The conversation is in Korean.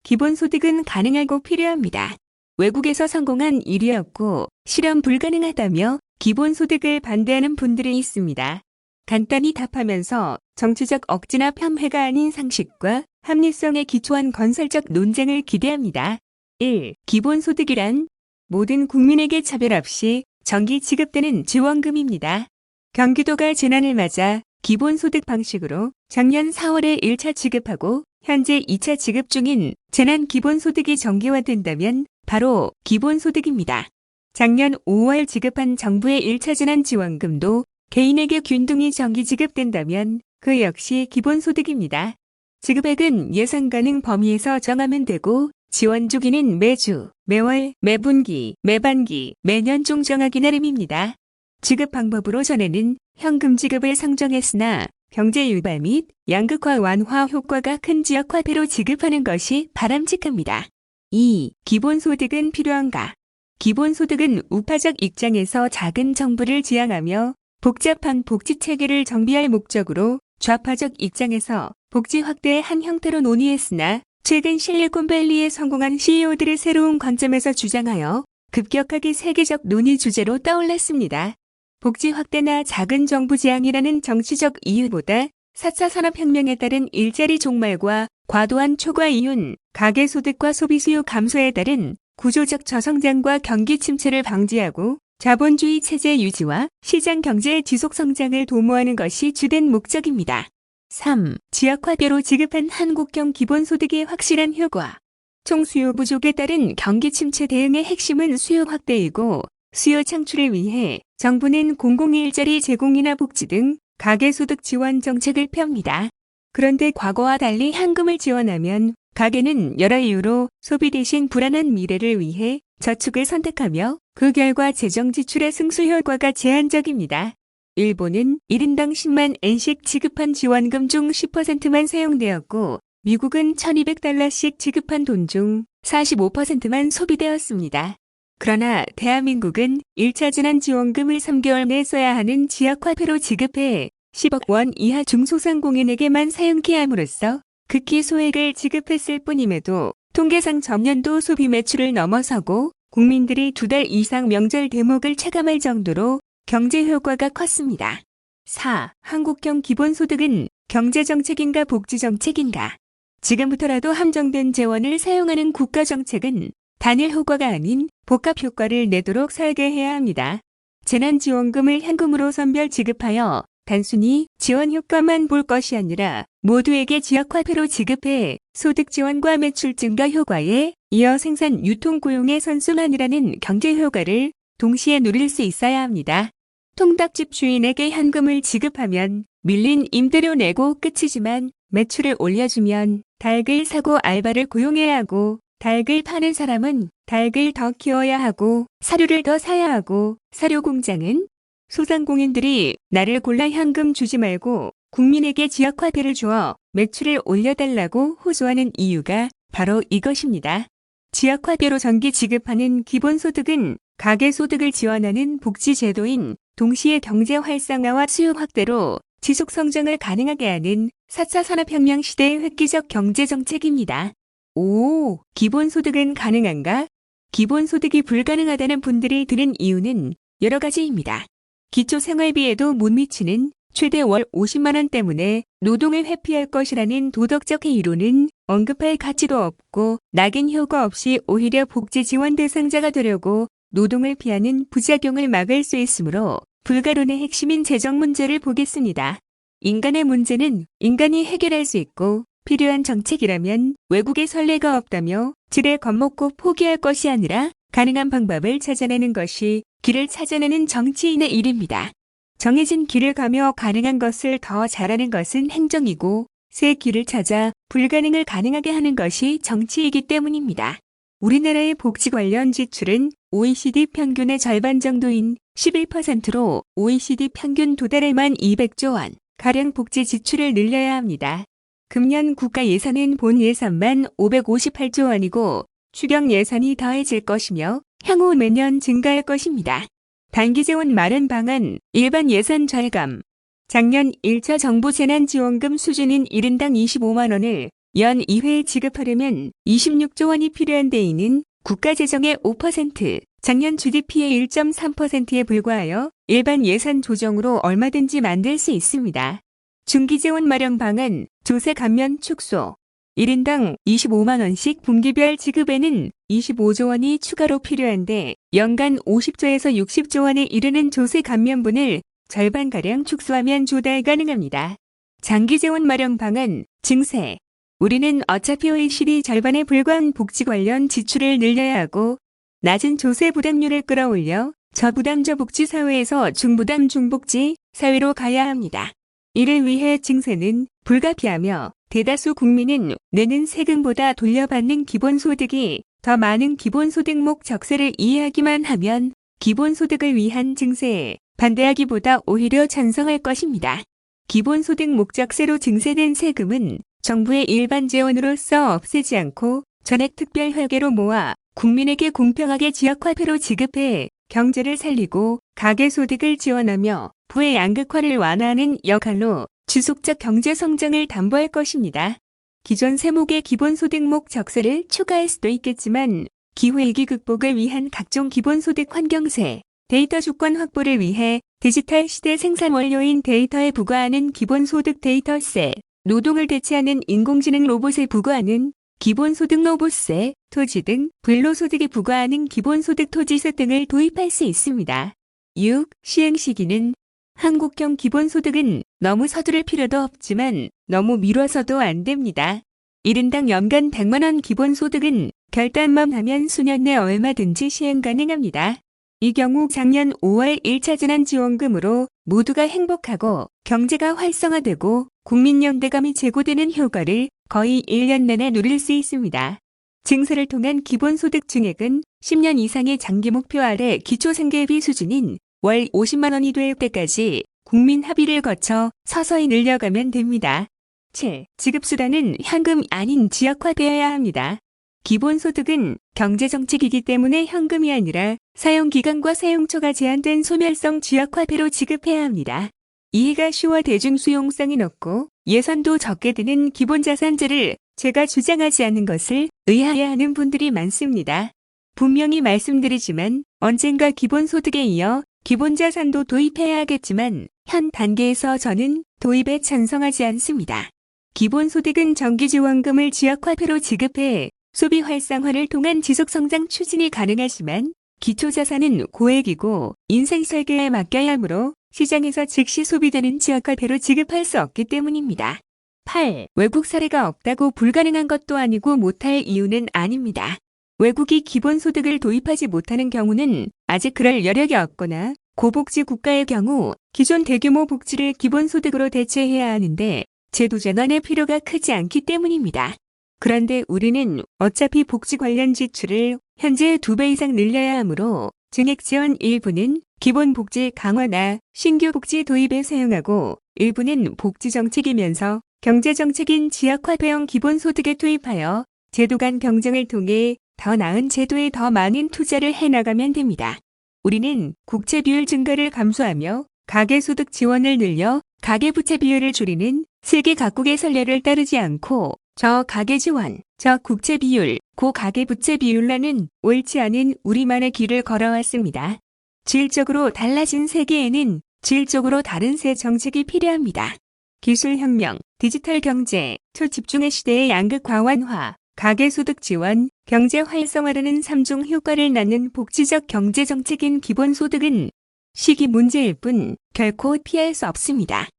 기본소득은 가능하고 필요합니다. 외국에서 성공한 일이었고 실현 불가능하다며 기본소득을 반대하는 분들이 있습니다. 간단히 답하면서 정치적 억지나 폄훼가 아닌 상식과 합리성에 기초한 건설적 논쟁을 기대합니다. 1. 기본소득이란 모든 국민에게 차별 없이 정기 지급되는 지원금입니다. 경기도가 재난을 맞아 기본소득 방식으로 작년 4월에 1차 지급하고 현재 2차 지급 중인 재난기본소득이 정기화된다면 바로 기본소득입니다. 작년 5월 지급한 정부의 1차 재난지원금도 개인에게 균등히 정기 지급된다면 그 역시 기본소득입니다. 지급액은 예상 가능 범위에서 정하면 되고 지원 주기는 매주, 매월, 매분기, 매반기, 매년 중 정하기 나름입니다. 지급 방법으로 전에는 현금 지급을 상정했으나 경제 유발 및 양극화 완화 효과가 큰 지역 화폐로 지급하는 것이 바람직합니다. 2. 기본소득은 필요한가? 기본소득은 우파적 입장에서 작은 정부를 지향하며 복잡한 복지체계를 정비할 목적으로 좌파적 입장에서 복지 확대의 한 형태로 논의했으나 최근 실리콘밸리에 성공한 CEO들의 새로운 관점에서 주장하여 급격하게 세계적 논의 주제로 떠올랐습니다. 복지 확대나 작은 정부 지향이라는 정치적 이유보다 4차 산업혁명에 따른 일자리 종말과 과도한 초과 이윤, 가계소득과 소비수요 감소에 따른 구조적 저성장과 경기 침체를 방지하고 자본주의 체제 유지와 시장 경제의 지속 성장을 도모하는 것이 주된 목적입니다. 3. 지역화폐로 지급한 한국형 기본소득의 확실한 효과. 총수요 부족에 따른 경기 침체 대응의 핵심은 수요 확대이고 수요 창출을 위해 정부는 공공일자리 제공이나 복지 등 가계소득 지원 정책을 펴니다. 그런데 과거와 달리 현금을 지원하면 가계는 여러 이유로 소비 대신 불안한 미래를 위해 저축을 선택하며 그 결과 재정 지출의 승수 효과가 제한적입니다. 일본은 1인당 10만 엔씩 지급한 지원금 중 10%만 사용되었고 미국은 1200달러씩 지급한 돈 중 45%만 소비되었습니다. 그러나 대한민국은 1차 재난지원금을 3개월 내 써야 하는 지역화폐로 지급해 10억 원 이하 중소상공인에게만 사용케 함으로써 극히 소액을 지급했을 뿐임에도 통계상 전년도 소비 매출을 넘어서고 국민들이 2달 이상 명절 대목을 체감할 정도로 경제 효과가 컸습니다. 4. 한국형 기본소득은 경제정책인가 복지정책인가? 지금부터라도 함정된 재원을 사용하는 국가정책은 단일 효과가 아닌 복합 효과를 내도록 설계해야 합니다. 재난지원금을 현금으로 선별 지급하여 단순히 지원 효과만 볼 것이 아니라 모두에게 지역화폐로 지급해 소득 지원과 매출 증가 효과에 이어 생산 유통 고용의 선순환이라는 경제 효과를 동시에 누릴 수 있어야 합니다. 통닭집 주인에게 현금을 지급하면 밀린 임대료 내고 끝이지만 매출을 올려주면 닭을 사고 알바를 고용해야 하고 닭을 파는 사람은 닭을 더 키워야 하고 사료를 더 사야 하고 사료 공장은 소상공인들이 나를 골라 현금 주지 말고 국민에게 지역화폐를 주어 매출을 올려달라고 호소하는 이유가 바로 이것입니다. 지역화폐로 정기 지급하는 기본소득은 가계소득을 지원하는 복지제도인 동시에 경제 활성화와 수요 확대로 지속 성장을 가능하게 하는 4차 산업혁명 시대의 획기적 경제정책입니다. 5. 기본소득은 가능한가? 기본소득이 불가능하다는 분들이 드는 이유는 여러 가지입니다. 기초생활비에도 못 미치는 최대 월 50만 원 때문에 노동을 회피할 것이라는 도덕적 이론은 언급할 가치도 없고 낙인 효과 없이 오히려 복지 지원 대상자가 되려고 노동을 피하는 부작용을 막을 수 있으므로 불가론의 핵심인 재정 문제를 보겠습니다. 인간의 문제는 인간이 해결할 수 있고 필요한 정책이라면 외국의 선례가 없다며 지레 겁먹고 포기할 것이 아니라 가능한 방법을 찾아내는 것이 길을 찾아내는 정치인의 일입니다. 정해진 길을 가며 가능한 것을 더 잘하는 것은 행정이고 새 길을 찾아 불가능을 가능하게 하는 것이 정치이기 때문입니다. 우리나라의 복지 관련 지출은 OECD 평균의 절반 정도인 11%로 OECD 평균 도달할 만 200조 원, 가령 복지 지출을 늘려야 합니다. 금년 국가 예산은 본 예산만 558조 원이고 추경 예산이 더해질 것이며 향후 매년 증가할 것입니다. 단기 재원 마련 방안, 일반 예산 절감. 작년 1차 정부 재난지원금 수준인 1인당 25만 원을 연 2회 지급하려면 26조 원이 필요한 데에는 국가 재정의 5%, 작년 GDP의 1.3%에 불과하여 일반 예산 조정으로 얼마든지 만들 수 있습니다. 중기재원 마련 방안, 조세 감면 축소. 1인당 25만 원씩 분기별 지급에는 25조 원이 추가로 필요한데 연간 50조에서 60조 원에 이르는 조세 감면분을 절반가량 축소하면 조달 가능합니다. 장기재원 마련 방안, 증세. 우리는 어차피 OECD 절반에 불과한 복지 관련 지출을 늘려야 하고 낮은 조세 부담률을 끌어올려 저부담 저복지 사회에서 중부담 중복지 사회로 가야 합니다. 이를 위해 증세는 불가피하며 대다수 국민은 내는 세금보다 돌려받는 기본소득이 더 많은 기본소득목 적세를 이해하기만 하면 기본소득을 위한 증세에 반대하기보다 오히려 찬성할 것입니다. 기본소득 목적세로 증세된 세금은 정부의 일반 재원으로서 없애지 않고 전액 특별회계로 모아 국민에게 공평하게 지역화폐로 지급해 경제를 살리고 가계소득을 지원하며 부의 양극화를 완화하는 역할로 지속적 경제성장을 담보할 것입니다. 기존 세목의 기본소득목 적세를 추가할 수도 있겠지만 기후위기 극복을 위한 각종 기본소득 환경세, 데이터 주권 확보를 위해 디지털 시대 생산 원료인 데이터에 부과하는 기본소득 데이터세, 노동을 대체하는 인공지능 로봇에 부과하는 기본소득 로봇세, 토지 등 불로소득에 부과하는 기본소득 토지세 등을 도입할 수 있습니다. 6. 시행 시기는 한국형 기본소득은 너무 서두를 필요도 없지만 너무 미뤄서도 안 됩니다. 1인당 연간 100만 원 기본소득은 결단만 하면 수년 내 얼마든지 시행 가능합니다. 이 경우 작년 5월 1차 재난지원금으로 모두가 행복하고 경제가 활성화되고 국민 연대감이 제고되는 효과를 거의 1년 내내 누릴 수 있습니다. 증세를 통한 기본소득 증액은 10년 이상의 장기 목표 아래 기초생계비 수준인 월 50만 원이 될 때까지 국민 합의를 거쳐 서서히 늘려가면 됩니다. 7. 지급수단은 현금 아닌 지역화되어야 합니다. 기본소득은 경제정책이기 때문에 현금이 아니라 사용기간과 사용처가 제한된 소멸성 지역화폐로 지급해야 합니다. 이해가 쉬워 대중수용성이 높고 예산도 적게 드는 기본자산제를 제가 주장하지 않는 것을 의아해하는 분들이 많습니다. 분명히 말씀드리지만 언젠가 기본소득에 이어 기본자산도 도입해야 하겠지만 현 단계에서 저는 도입에 찬성하지 않습니다. 기본소득은 정기지원금을 지역화폐로 지급해 소비 활성화를 통한 지속성장 추진이 가능하지만 기초자산은 고액이고 인생 설계에 맡겨야 하므로 시장에서 즉시 소비되는 지역화폐로 지급할 수 없기 때문입니다. 8. 외국 사례가 없다고 불가능한 것도 아니고 못할 이유는 아닙니다. 외국이 기본소득을 도입하지 못하는 경우는 아직 그럴 여력이 없거나 고복지 국가의 경우 기존 대규모 복지를 기본소득으로 대체해야 하는데 제도 전환의 필요가 크지 않기 때문입니다. 그런데 우리는 어차피 복지 관련 지출을 현재의 2배 이상 늘려야 하므로 증액 지원 일부는 기본 복지 강화나 신규 복지 도입에 사용하고 일부는 복지 정책이면서 경제 정책인 지역화폐형 기본소득에 투입하여 제도 간 경쟁을 통해 더 나은 제도에 더 많은 투자를 해나가면 됩니다. 우리는 국채 비율 증가를 감소하며 가계소득 지원을 늘려 가계부채 비율을 줄이는 세계 각국의 선례를 따르지 않고 저가계지원, 저국채 비율, 고가계부채 비율로는 옳지 않은 우리만의 길을 걸어왔습니다. 질적으로 달라진 세계에는 질적으로 다른 새 정책이 필요합니다. 기술혁명, 디지털 경제, 초집중의 시대의 양극화 완화, 가계소득 지원, 경제 활성화라는 3중 효과를 낳는 복지적 경제정책인 기본소득은 시기 문제일 뿐 결코 피할 수 없습니다.